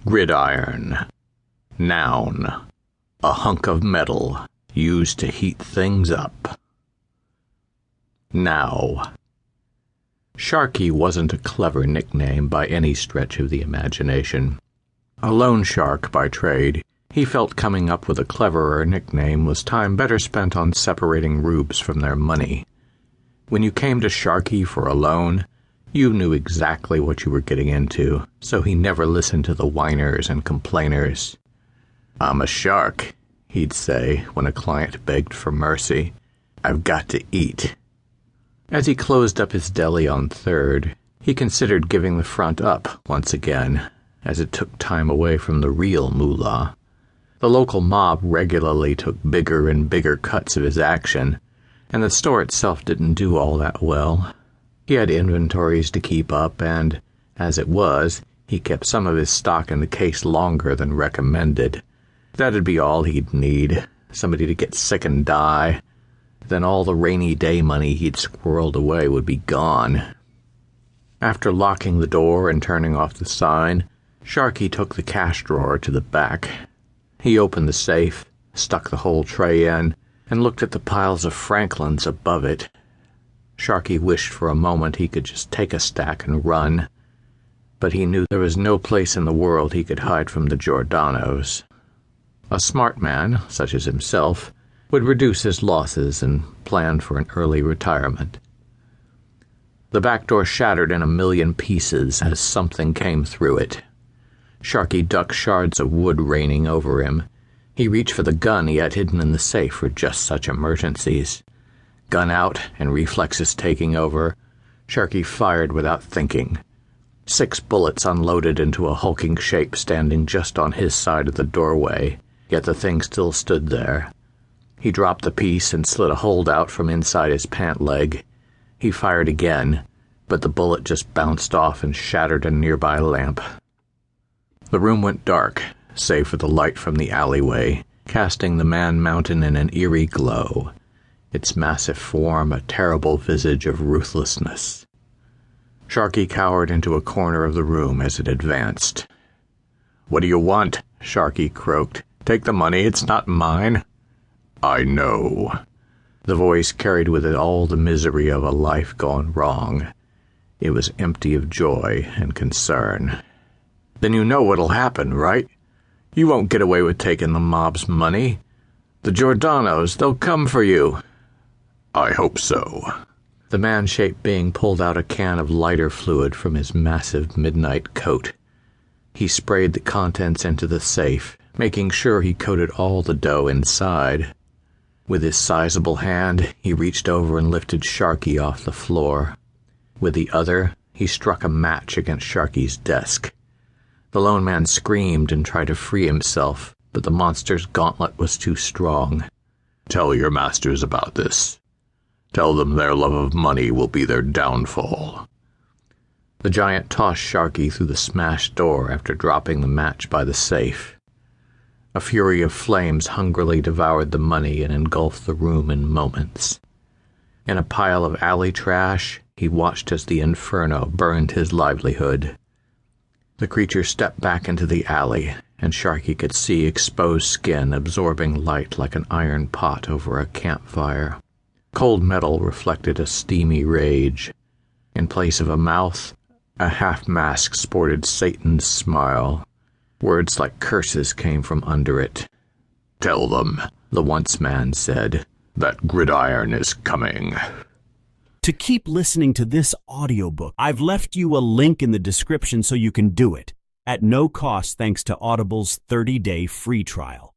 Gridiron. Noun. A hunk of metal used to heat things up. Now. Sharky wasn't a clever nickname by any stretch of the imagination. A loan shark by trade, he felt coming up with a cleverer nickname was time better spent on separating rubes from their money. When you came to Sharky for a loan, you knew exactly what you were getting into, so he never listened to the whiners and complainers. "I'm a shark," he'd say when a client begged for mercy. "I've got to eat." As he closed up his deli on 3rd, he considered giving the front up once again, as it took time away from the real moolah. The local mob regularly took bigger and bigger cuts of his action, and the store itself didn't do all that well. He had inventories to keep up, and, as it was, he kept some of his stock in the case longer than recommended. That'd be all he'd need, somebody to get sick and die. Then all the rainy day money he'd squirreled away would be gone. After locking the door and turning off the sign, Sharky took the cash drawer to the back. He opened the safe, stuck the whole tray in, and looked at the piles of Franklins above it. Sharky wished for a moment he could just take a stack and run, but he knew there was no place in the world he could hide from the Giordanos. A smart man, such as himself, would reduce his losses and plan for an early retirement. The back door shattered in a million pieces as something came through it. Sharky ducked shards of wood raining over him. He reached for the gun he had hidden in the safe for just such emergencies. Gun out and reflexes taking over, Sharky fired without thinking. 6 bullets unloaded into a hulking shape standing just on his side of the doorway, yet the thing still stood there. He dropped the piece and slid a hold out from inside his pant leg. He fired again, but the bullet just bounced off and shattered a nearby lamp. The room went dark, save for the light from the alleyway, casting the Man Mountain in an eerie glow, its massive form a terrible visage of ruthlessness. Sharky cowered into a corner of the room as it advanced. "What do you want?" Sharky croaked. "Take the money, it's not mine." "I know." The voice carried with it all the misery of a life gone wrong. It was empty of joy and concern. "Then you know what'll happen, right? You won't get away with taking the mob's money. The Giordanos, they'll come for you." "I hope so." The man-shaped being pulled out a can of lighter fluid from his massive midnight coat. He sprayed the contents into the safe, making sure he coated all the dough inside. With his sizable hand, he reached over and lifted Sharky off the floor. With the other, he struck a match against Sharky's desk. The lone man screamed and tried to free himself, but the monster's gauntlet was too strong. "Tell your masters about this. Tell them their love of money will be their downfall." The giant tossed Sharky through the smashed door after dropping the match by the safe. A fury of flames hungrily devoured the money and engulfed the room in moments. In a pile of alley trash, he watched as the inferno burned his livelihood. The creature stepped back into the alley, and Sharky could see exposed skin absorbing light like an iron pot over a campfire. Cold metal reflected a steamy rage. In place of a mouth, a half-mask sported Satan's smile. Words like curses came from under it. "Tell them," the once man said, "that Gridiron is coming." To keep listening to this audiobook, I've left you a link in the description so you can do it, at no cost thanks to Audible's 30-day free trial.